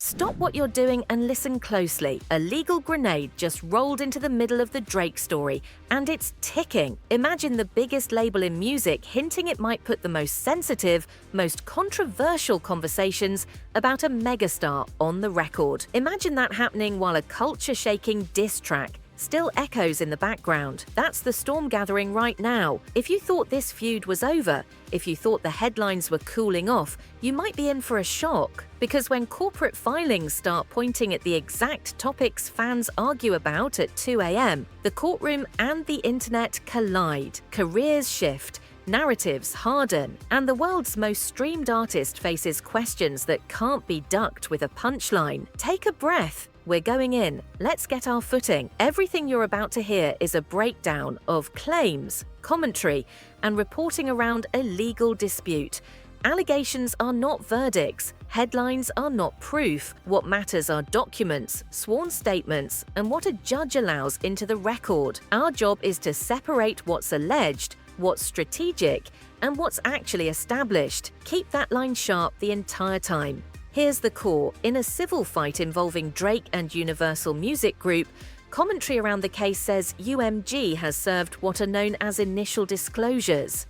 Stop what you're doing and listen closely. A legal grenade just rolled into the middle of the Drake story, and it's ticking. Imagine the biggest label in music hinting it might put the most sensitive, most controversial conversations about a megastar on the record. Imagine that happening while a culture-shaking diss track still echoes in the background. That's the storm gathering right now. If you thought this feud was over, if you thought the headlines were cooling off, you might be in for a shock. Because when corporate filings start pointing at the exact topics fans argue about at 2 a.m., the courtroom and the internet collide. Careers shift, narratives harden, and the world's most streamed artist faces questions that can't be ducked with a punchline. Take a breath. We're going in. Let's get our footing. Everything you're about to hear is a breakdown of claims, commentary, and reporting around a legal dispute. Allegations are not verdicts. Headlines are not proof. What matters are documents, sworn statements, and what a judge allows into the record. Our job is to separate what's alleged, what's strategic, and what's actually established. Keep that line sharp the entire time. Here's the core. In a civil fight involving Drake and Universal Music Group, commentary around the case says UMG has served what are known as initial disclosures.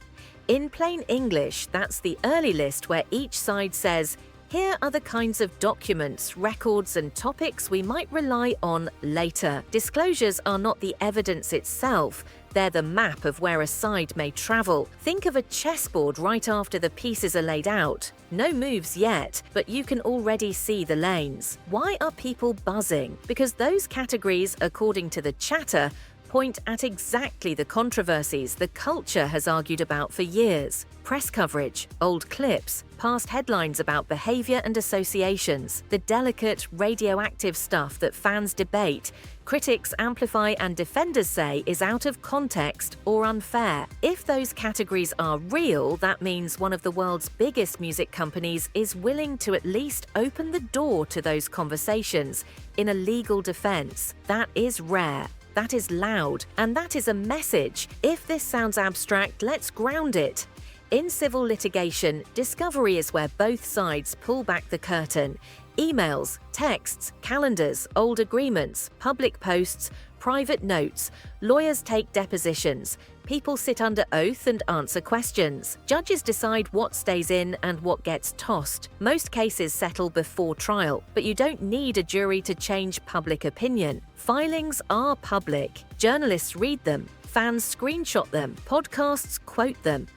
In plain English, that's the early list where each side says, here are the kinds of documents, records, and topics we might rely on later. Disclosures are not the evidence itself. They're the map of where a side may travel. Think of a chessboard right after the pieces are laid out. No moves yet, but you can already see the lanes. Why are people buzzing? Because those categories, according to the chatter, point at exactly the controversies the culture has argued about for years. Press coverage, old clips, past headlines about behavior and associations, the delicate, radioactive stuff that fans debate, critics amplify and defenders say is out of context or unfair. If those categories are real, that means one of the world's biggest music companies is willing to at least open the door to those conversations in a legal defense. That is rare. That is loud, and that is a message. If this sounds abstract, let's ground it. In civil litigation, discovery is where both sides pull back the curtain. Emails, texts, calendars, old agreements, public posts, private notes. Lawyers take depositions. People sit under oath and answer questions. Judges decide what stays in and what gets tossed. Most cases settle before trial, but you don't need a jury to change public opinion. Filings are public. Journalists read them. Fans screenshot them. Podcasts quote them.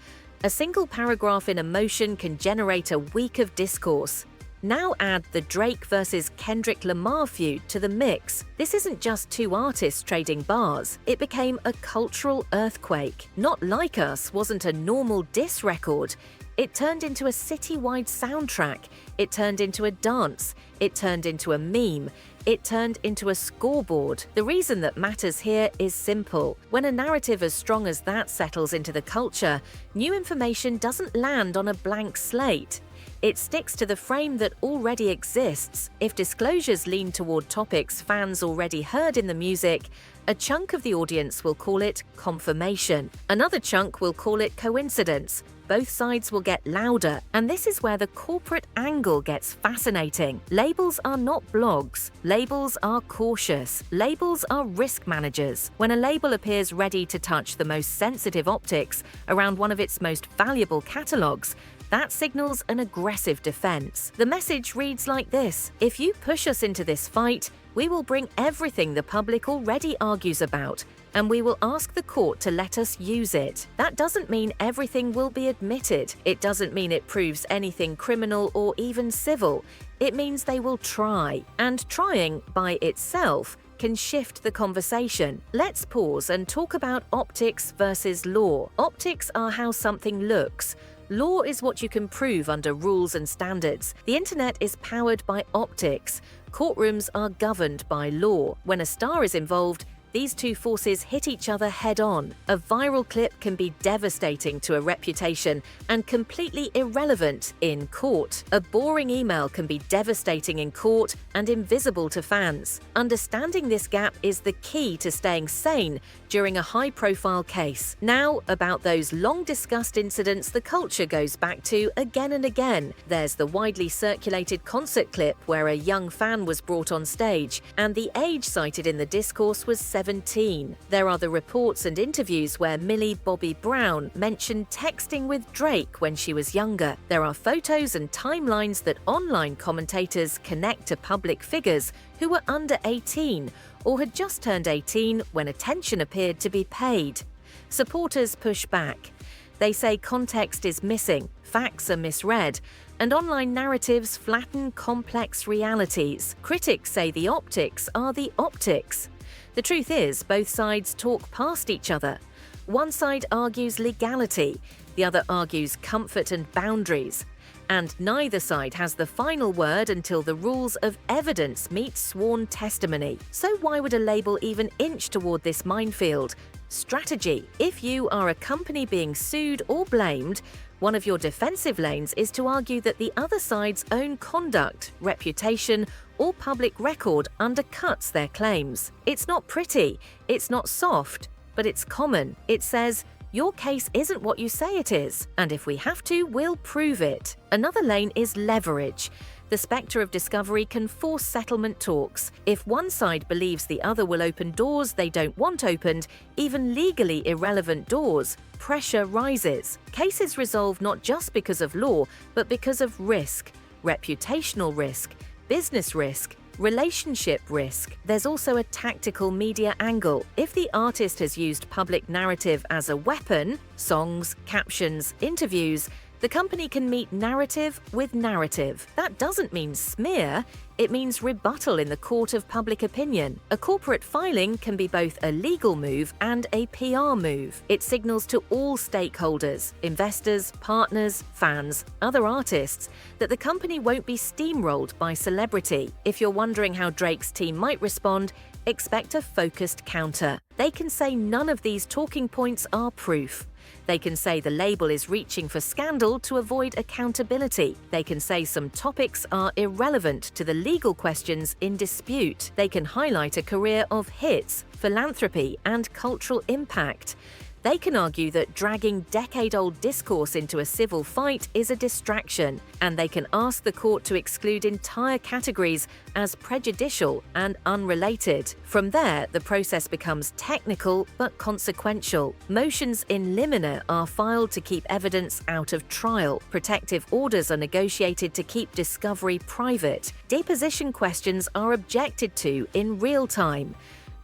A single paragraph in a motion can generate a week of discourse. Now add the Drake versus Kendrick Lamar feud to the mix. This isn't just two artists trading bars. It became a cultural earthquake. Not Like Us wasn't a normal diss record. It turned into a citywide soundtrack. It turned into a dance. It turned into a meme. It turned into a scoreboard. The reason that matters here is simple. When a narrative as strong as that settles into the culture, new information doesn't land on a blank slate. It sticks to the frame that already exists. If disclosures lean toward topics fans already heard in the music, a chunk of the audience will call it confirmation. Another chunk will call it coincidence. Both sides will get louder, and this is where the corporate angle gets fascinating. Labels are not blogs. Labels are cautious. Labels are risk managers. When a label appears ready to touch the most sensitive optics around one of its most valuable catalogs, that signals an aggressive defense. The message reads like this: if you push us into this fight, we will bring everything the public already argues about, and we will ask the court to let us use it. That doesn't mean everything will be admitted. It doesn't mean it proves anything criminal or even civil. It means they will try, and trying by itself can shift the conversation. Let's pause and talk about optics versus law. Optics are how something looks. Law is what you can prove under rules and standards. The internet is powered by optics. Courtrooms are governed by law. When a star is involved, These two forces hit each other head-on. A viral clip can be devastating to a reputation and completely irrelevant in court. A boring email can be devastating in court and invisible to fans. Understanding this gap is the key to staying sane during a high-profile case. Now, about those long-discussed incidents the culture goes back to again and again. There's the widely circulated concert clip where a young fan was brought on stage, and the age cited in the discourse was 17. There are the reports and interviews where Millie Bobby Brown mentioned texting with Drake when she was younger. There are photos and timelines that online commentators connect to public figures who were under 18 or had just turned 18 when attention appeared to be paid. Supporters push back. They say context is missing, facts are misread, and online narratives flatten complex realities. Critics say the optics are the optics. The truth is, both sides talk past each other. One side argues legality, the other argues comfort and boundaries. And neither side has the final word until the rules of evidence meet sworn testimony. So why would a label even inch toward this minefield? Strategy. If you are a company being sued or blamed, one of your defensive lanes is to argue that the other side's own conduct, reputation, or public record undercuts their claims. It's not pretty, it's not soft, but it's common. It says, your case isn't what you say it is, and if we have to, we'll prove it. Another lane is leverage. The spectre of discovery can force settlement talks. If one side believes the other will open doors they don't want opened, even legally irrelevant doors, pressure rises. Cases resolve not just because of law, but because of risk, reputational risk, business risk, relationship risk. There's also a tactical media angle. If the artist has used public narrative as a weapon, songs, captions, interviews, the company can meet narrative with narrative. That doesn't mean smear, it means rebuttal in the court of public opinion. A corporate filing can be both a legal move and a PR move. It signals to all stakeholders, investors, partners, fans, other artists, that the company won't be steamrolled by celebrity. If you're wondering how Drake's team might respond, expect a focused counter. They can say none of these talking points are proof. They can say the label is reaching for scandal to avoid accountability. They can say some topics are irrelevant to the legal questions in dispute. They can highlight a career of hits, philanthropy, and cultural impact. They can argue that dragging decade-old discourse into a civil fight is a distraction, and they can ask the court to exclude entire categories as prejudicial and unrelated. From there, the process becomes technical but consequential. Motions in limine are filed to keep evidence out of trial. Protective orders are negotiated to keep discovery private. Deposition questions are objected to in real time.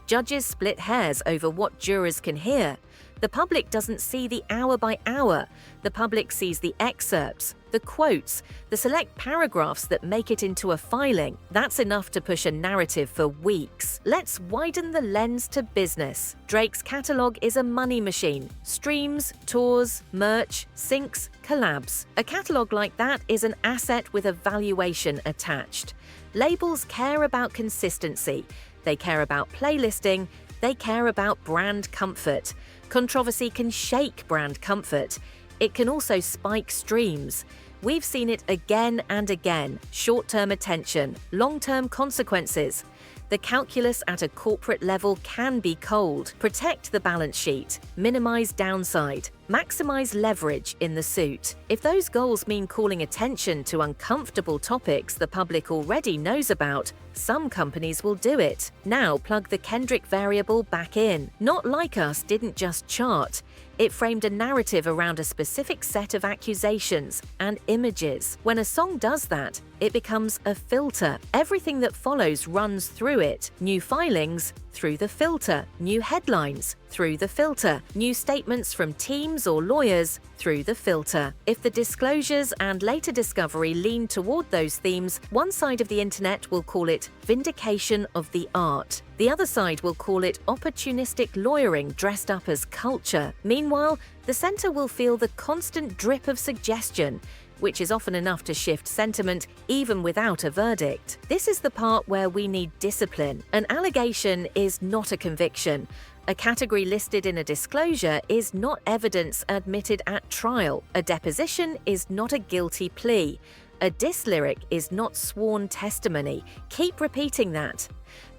Judges split hairs over what jurors can hear. The public doesn't see the hour by hour. The public sees the excerpts, the quotes, the select paragraphs that make it into a filing. That's enough to push a narrative for weeks. Let's widen the lens to business. Drake's catalog is a money machine. Streams, tours, merch, syncs, collabs. A catalog like that is an asset with a valuation attached. Labels care about consistency. They care about playlisting. They care about brand comfort. Controversy can shake brand comfort. It can also spike streams. We've seen it again and again. Short-term attention, long-term consequences. The calculus at a corporate level can be cold. Protect the balance sheet, minimize downside, maximize leverage in the suit. If those goals mean calling attention to uncomfortable topics the public already knows about, some companies will do it. Now plug the Kendrick variable back in. Not Like Us didn't just chart. It framed a narrative around a specific set of accusations and images. When a song does that, it becomes a filter. Everything that follows runs through it. New filings, through the filter. New headlines, through the filter. New statements from teams or lawyers, through the filter. If the disclosures and later discovery lean toward those themes, one side of the internet will call it vindication of the art. The other side will call it opportunistic lawyering dressed up as culture. Meanwhile, the center will feel the constant drip of suggestion. which is often enough to shift sentiment even without a verdict. This is the part where we need discipline. An allegation is not a conviction. A category listed in a disclosure is not evidence admitted at trial. A deposition is not a guilty plea. A diss lyric is not sworn testimony. Keep repeating that.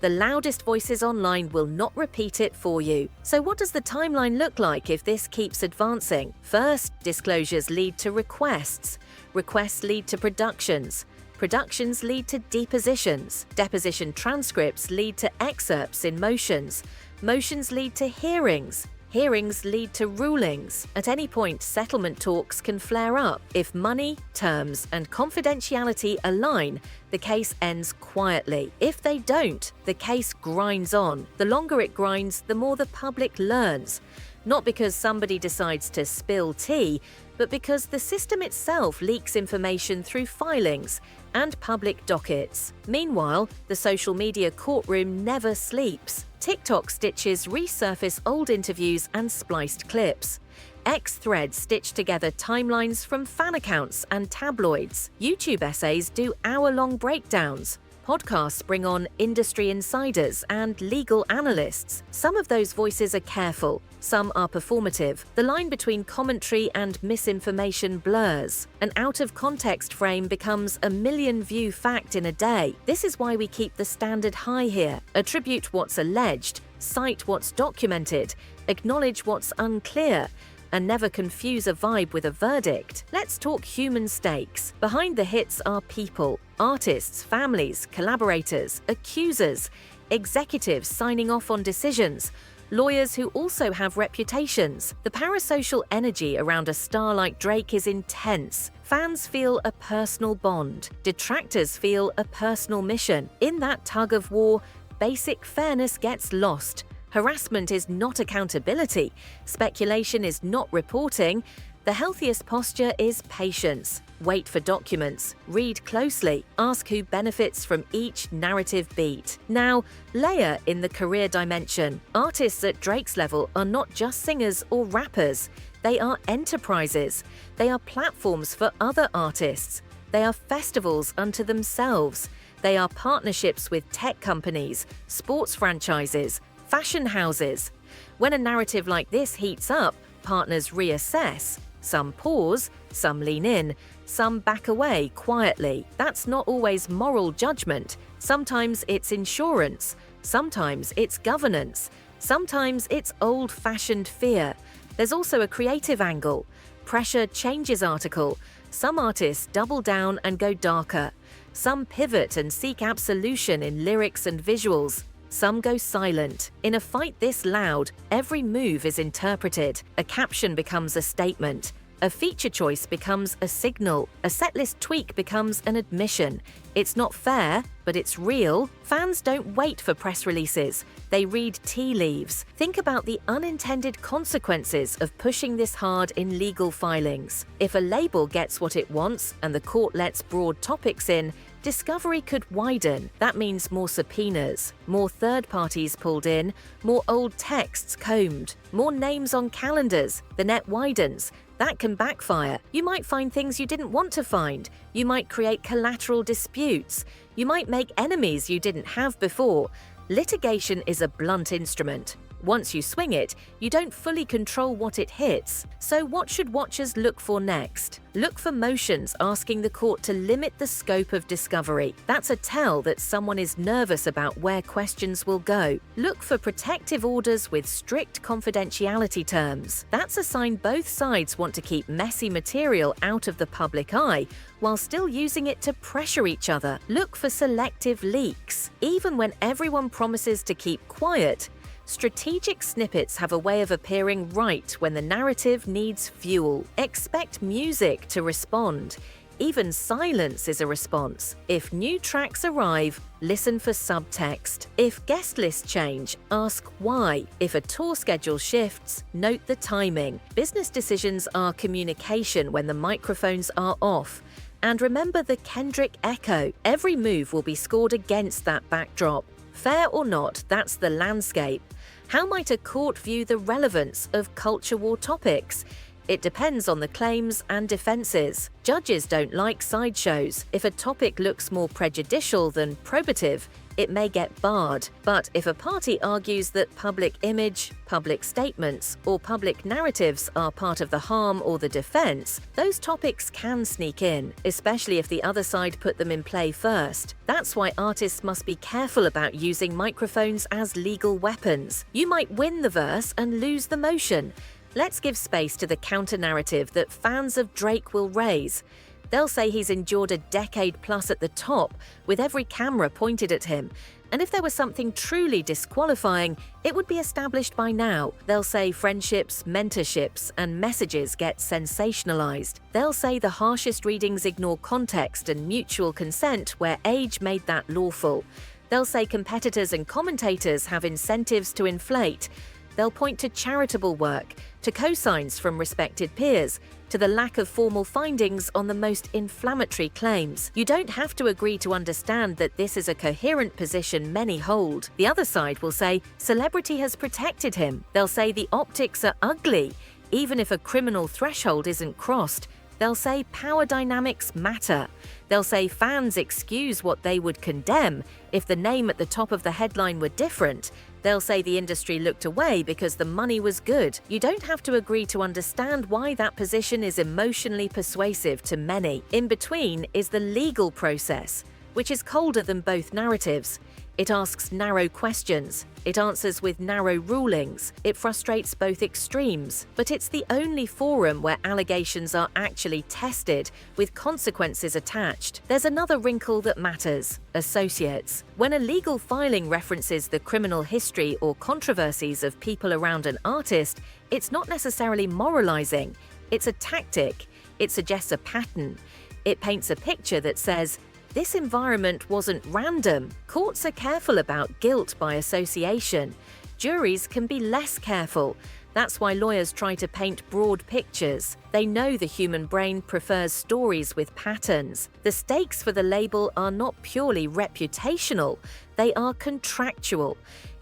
The loudest voices online will not repeat it for you. So what does the timeline look like if this keeps advancing? First, disclosures lead to requests. Requests lead to productions. Productions lead to depositions. Deposition transcripts lead to excerpts in motions. Motions lead to hearings. Hearings lead to rulings. At any point, settlement talks can flare up. If money, terms, and confidentiality align, the case ends quietly. If they don't, the case grinds on. The longer it grinds, the more the public learns. Not because somebody decides to spill tea, but because the system itself leaks information through filings and public dockets. Meanwhile, the social media courtroom never sleeps. TikTok stitches resurface old interviews and spliced clips. X threads stitch together timelines from fan accounts and tabloids. YouTube essays do hour-long breakdowns. Podcasts bring on industry insiders and legal analysts. Some of those voices are careful, some are performative. The line between commentary and misinformation blurs. An out-of-context frame becomes a million-view fact in a day. This is why we keep the standard high here. Attribute what's alleged, cite what's documented, acknowledge what's unclear, and never confuse a vibe with a verdict. Let's talk human stakes. Behind the hits are people, artists, families, collaborators, accusers, executives signing off on decisions, lawyers who also have reputations. The parasocial energy around a star like Drake is intense. Fans feel a personal bond. Detractors feel a personal mission. In that tug of war, basic fairness gets lost. Harassment is not accountability. Speculation is not reporting. The healthiest posture is patience. Wait for documents. Read closely. Ask who benefits from each narrative beat. Now, layer in the career dimension. Artists at Drake's level are not just singers or rappers. They are enterprises. They are platforms for other artists. They are festivals unto themselves. They are partnerships with tech companies, sports franchises, fashion houses. When a narrative like this heats up, partners reassess. Some pause, some lean in, some back away quietly. That's not always moral judgment. Sometimes it's insurance. Sometimes it's governance. Sometimes it's old-fashioned fear. There's also a creative angle. Pressure changes article. Some artists double down and go darker. Some pivot and seek absolution in lyrics and visuals. Some go silent. In a fight this loud, every move is interpreted. A caption becomes a statement. A feature choice becomes a signal. A setlist tweak becomes an admission. It's not fair, but it's real. Fans don't wait for press releases. They read tea leaves. Think about the unintended consequences of pushing this hard in legal filings. If a label gets what it wants and the court lets broad topics in, discovery could widen. That means more subpoenas, more third parties pulled in, more old texts combed, more names on calendars. The net widens. That can backfire. You might find things you didn't want to find. You might create collateral disputes. You might make enemies you didn't have before. Litigation is a blunt instrument. Once you swing it, you don't fully control what it hits. So what should watchers look for next? Look for motions asking the court to limit the scope of discovery. That's a tell that someone is nervous about where questions will go. Look for protective orders with strict confidentiality terms. That's a sign both sides want to keep messy material out of the public eye while still using it to pressure each other. Look for selective leaks. Even when everyone promises to keep quiet, strategic snippets have a way of appearing right when the narrative needs fuel. Expect music to respond. Even silence is a response. If new tracks arrive, listen for subtext. If guest lists change, ask why. If a tour schedule shifts, note the timing. Business decisions are communication when the microphones are off. And remember the Kendrick echo. Every move will be scored against that backdrop. Fair or not, that's the landscape. How might a court view the relevance of culture war topics? It depends on the claims and defenses. Judges don't like sideshows. If a topic looks more prejudicial than probative, it may get barred. But if a party argues that public image, public statements, or public narratives are part of the harm or the defense, those topics can sneak in, especially if the other side put them in play first. That's why artists must be careful about using microphones as legal weapons. You might win the verse and lose the motion. Let's give space to the counter-narrative that fans of Drake will raise. They'll say he's endured a decade plus at the top, with every camera pointed at him. And if there was something truly disqualifying, it would be established by now. They'll say friendships, mentorships, and messages get sensationalized. They'll say the harshest readings ignore context and mutual consent where age made that lawful. They'll say competitors and commentators have incentives to inflate. They'll point to charitable work, to cosigns from respected peers, to the lack of formal findings on the most inflammatory claims. You don't have to agree to understand that this is a coherent position many hold. The other side will say celebrity has protected him. They'll say the optics are ugly, even if a criminal threshold isn't crossed. They'll say power dynamics matter. They'll say fans excuse what they would condemn if the name at the top of the headline were different. They'll say the industry looked away because the money was good. You don't have to agree to understand why that position is emotionally persuasive to many. In between is the legal process, which is colder than both narratives. It asks narrow questions. It answers with narrow rulings. It frustrates both extremes. But it's the only forum where allegations are actually tested, with consequences attached. There's another wrinkle that matters: associates. When a legal filing references the criminal history or controversies of people around an artist, it's not necessarily moralizing. It's a tactic. It suggests a pattern. It paints a picture that says, this environment wasn't random. Courts are careful about guilt by association. Juries can be less careful. That's why lawyers try to paint broad pictures. They know the human brain prefers stories with patterns. The stakes for the label are not purely reputational, they are contractual.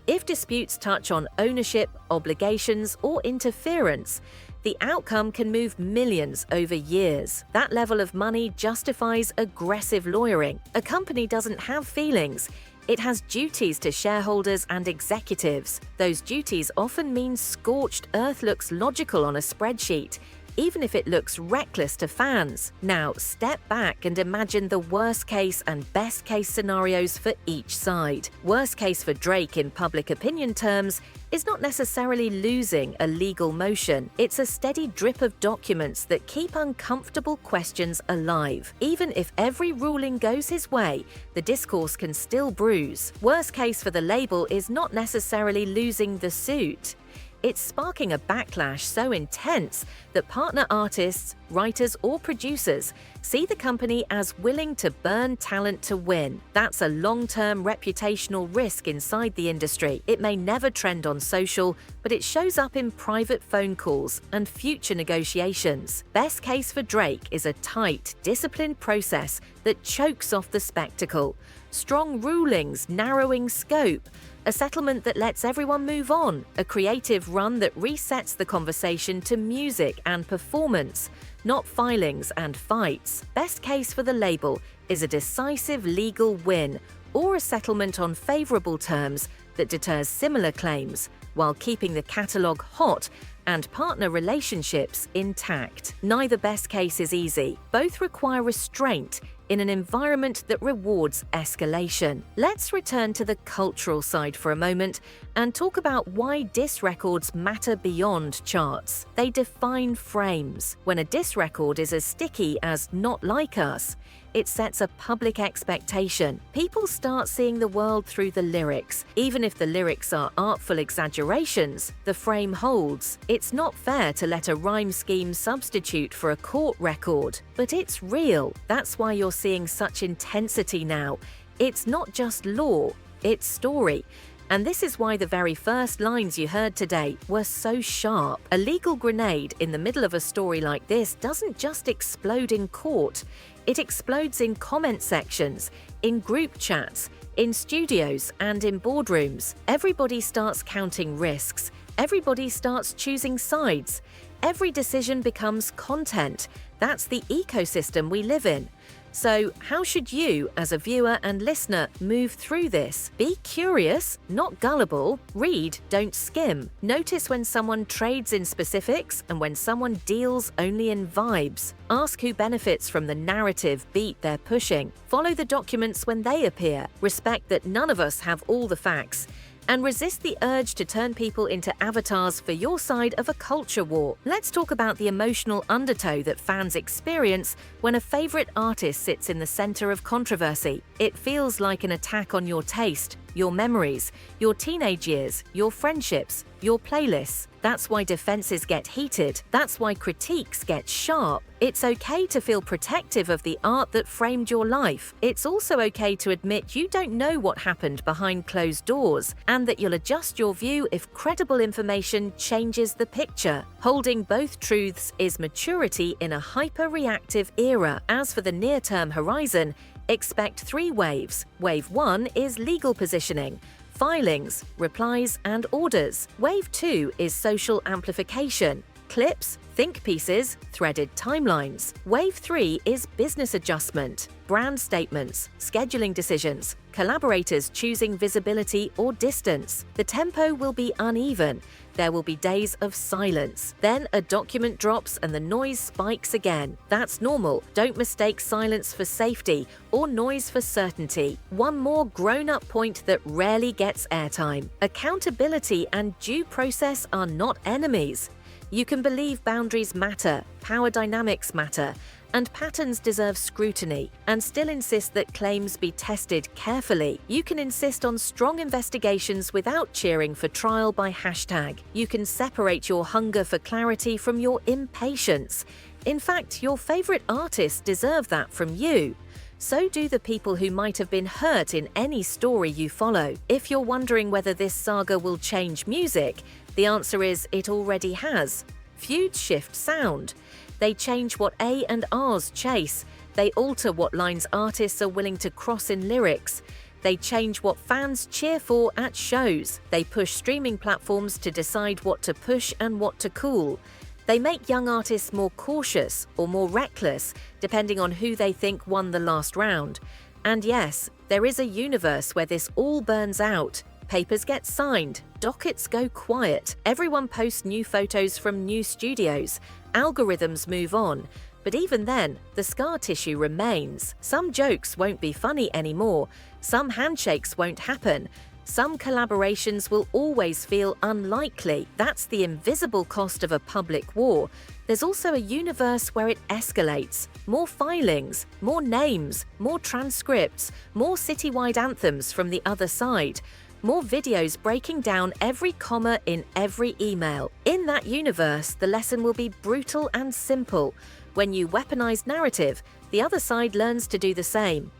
If disputes touch on ownership, obligations, or interference, the outcome can move millions over years. That level of money justifies aggressive lawyering. A company doesn't have feelings. It has duties to shareholders and executives. Those duties often mean scorched earth looks logical on a spreadsheet, even if it looks reckless to fans. Now, step back and imagine the worst case and best case scenarios for each side. Worst case for Drake in public opinion terms is not necessarily losing a legal motion. It's a steady drip of documents that keep uncomfortable questions alive. Even if every ruling goes his way, the discourse can still bruise. Worst case for the label is not necessarily losing the suit. It's sparking a backlash so intense that partner artists, writers, or producers see the company as willing to burn talent to win. That's a long-term reputational risk inside the industry. It may never trend on social, but it shows up in private phone calls and future negotiations. Best case for Drake is a tight, disciplined process that chokes off the spectacle. Strong rulings, narrowing scope, a settlement that lets everyone move on, a creative run that resets the conversation to music and performance, not filings and fights. Best case for the label is a decisive legal win or a settlement on favorable terms that deters similar claims while keeping the catalog hot and partner relationships intact. Neither best case is easy. Both require restraint in an environment that rewards escalation. Let's return to the cultural side for a moment and talk about why diss records matter beyond charts. They define frames. When a diss record is as sticky as Not Like Us, it sets a public expectation. People start seeing the world through the lyrics. Even if the lyrics are artful exaggerations, the frame holds. It's not fair to let a rhyme scheme substitute for a court record, but it's real. That's why you're seeing such intensity now. It's not just law, it's story. And this is why the very first lines you heard today were so sharp. A legal grenade in the middle of a story like this doesn't just explode in court. It explodes in comment sections, in group chats, in studios, and in boardrooms. Everybody starts counting risks. Everybody starts choosing sides. Every decision becomes content. That's the ecosystem we live in. So, how should you, as a viewer and listener, move through this? Be curious, not gullible. Read, don't skim. Notice when someone trades in specifics and when someone deals only in vibes. Ask who benefits from the narrative beat they're pushing. Follow the documents when they appear. Respect that none of us have all the facts. And resist the urge to turn people into avatars for your side of a culture war. Let's talk about the emotional undertow that fans experience when a favorite artist sits in the center of controversy. It feels like an attack on your taste, your memories, your teenage years, your friendships, your playlists. That's why defenses get heated. That's why critiques get sharp. It's okay to feel protective of the art that framed your life. It's also okay to admit you don't know what happened behind closed doors, and that you'll adjust your view if credible information changes the picture. Holding both truths is maturity in a hyper-reactive era. As for the near-term horizon, expect 3 waves. Wave 1 is legal positioning, filings, replies, and orders. Wave 2 is social amplification, clips, think pieces, threaded timelines. Wave 3 is business adjustment, brand statements, scheduling decisions, collaborators choosing visibility or distance. The tempo will be uneven. There will be days of silence. Then a document drops and the noise spikes again. That's normal. Don't mistake silence for safety or noise for certainty. One more grown-up point that rarely gets airtime. Accountability and due process are not enemies. You can believe boundaries matter, power dynamics matter, and patterns deserve scrutiny, and still insist that claims be tested carefully. You can insist on strong investigations without cheering for trial by hashtag. You can separate your hunger for clarity from your impatience. In fact, your favorite artists deserve that from you. So do the people who might have been hurt in any story you follow. If you're wondering whether this saga will change music, the answer is it already has. Feuds shift sound. They change what A and R's chase. They alter what lines artists are willing to cross in lyrics. They change what fans cheer for at shows. They push streaming platforms to decide what to push and what to cool. They make young artists more cautious or more reckless, depending on who they think won the last round. And yes, there is a universe where this all burns out. Papers get signed, dockets go quiet, everyone posts new photos from new studios, algorithms move on. But even then, the scar tissue remains. Some jokes won't be funny anymore, some handshakes won't happen, some collaborations will always feel unlikely. That's the invisible cost of a public war. There's also a universe where it escalates. More filings, more names, more transcripts, more citywide anthems from the other side. More videos breaking down every comma in every email. In that universe, the lesson will be brutal and simple. When you weaponize narrative, the other side learns to do the same.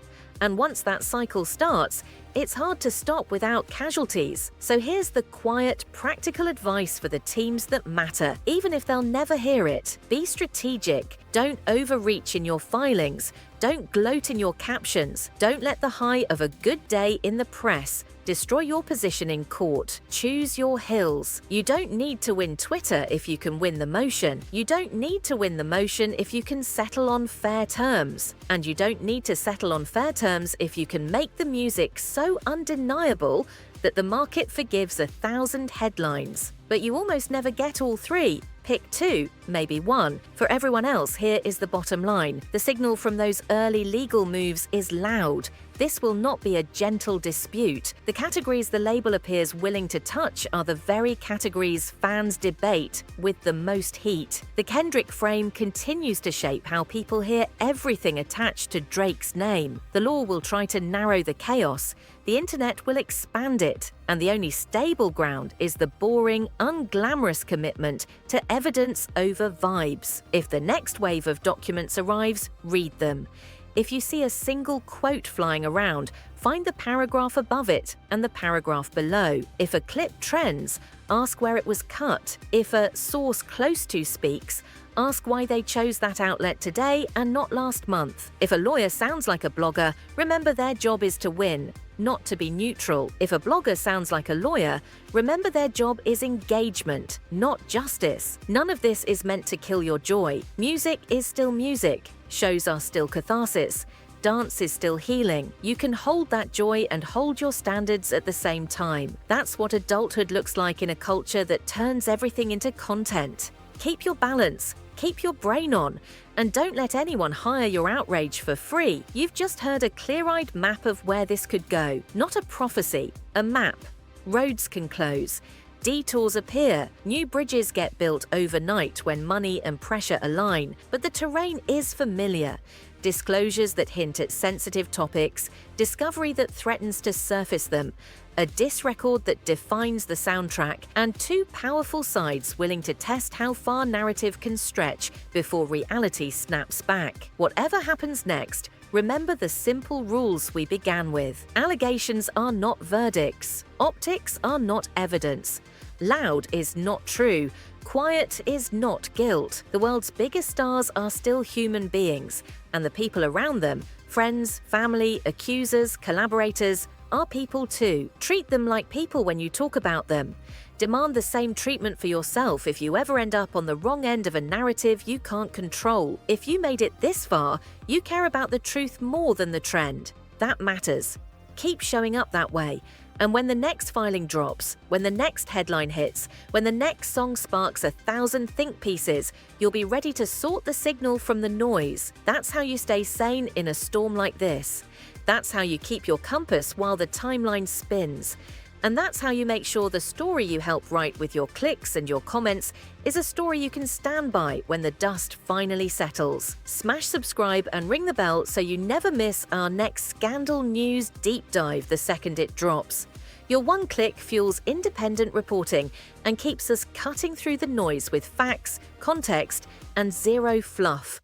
And once that cycle starts, it's hard to stop without casualties. So here's the quiet, practical advice for the teams that matter, even if they'll never hear it. Be strategic. Don't overreach in your filings. Don't gloat in your captions. Don't let the high of a good day in the press destroy your position in court. Choose your hills. You don't need to win Twitter if you can win the motion. You don't need to win the motion if you can settle on fair terms. And you don't need to settle on fair terms if you can make the music so undeniable that the market forgives 1,000 headlines. But you almost never get all 3. Pick 2, maybe 1. For everyone else, here is the bottom line. The signal from those early legal moves is loud. This will not be a gentle dispute. The categories the label appears willing to touch are the very categories fans debate with the most heat. The Kendrick frame continues to shape how people hear everything attached to Drake's name. The law will try to narrow the chaos. The internet will expand it. And the only stable ground is the boring, unglamorous commitment to evidence over vibes. If the next wave of documents arrives, read them. If you see a single quote flying around, find the paragraph above it and the paragraph below. If a clip trends, ask where it was cut. If a source close to speaks, Ask why they chose that outlet today and not last month. If a lawyer sounds like a blogger, remember their job is to win, not to be neutral. If a blogger sounds like a lawyer, remember their job is engagement, not justice. None of this is meant to kill your joy. Music is still music. Shows are still catharsis. Dance is still healing. You can hold that joy and hold your standards at the same time. That's what adulthood looks like in a culture that turns everything into content. Keep your balance, keep your brain on, and don't let anyone hire your outrage for free. You've just heard a clear-eyed map of where this could go. Not a prophecy, a map. Roads can close. Detours appear, new bridges get built overnight when money and pressure align, but the terrain is familiar. Disclosures that hint at sensitive topics, discovery that threatens to surface them, a diss record that defines the soundtrack, and two powerful sides willing to test how far narrative can stretch before reality snaps back. Whatever happens next, remember the simple rules we began with. Allegations are not verdicts. Optics are not evidence. Loud is not true. Quiet is not guilt. The world's biggest stars are still human beings, and the people around them, friends, family, accusers, collaborators, are people too. Treat them like people when you talk about them. Demand the same treatment for yourself if you ever end up on the wrong end of a narrative you can't control. If you made it this far, you care about the truth more than the trend. That matters. Keep showing up that way. And when the next filing drops, when the next headline hits, when the next song sparks 1,000 think pieces, you'll be ready to sort the signal from the noise. That's how you stay sane in a storm like this. That's how you keep your compass while the timeline spins. And that's how you make sure the story you help write with your clicks and your comments is a story you can stand by when the dust finally settles. Smash subscribe and ring the bell so you never miss our next scandal news deep dive the second it drops. Your one click fuels independent reporting and keeps us cutting through the noise with facts, context, and zero fluff.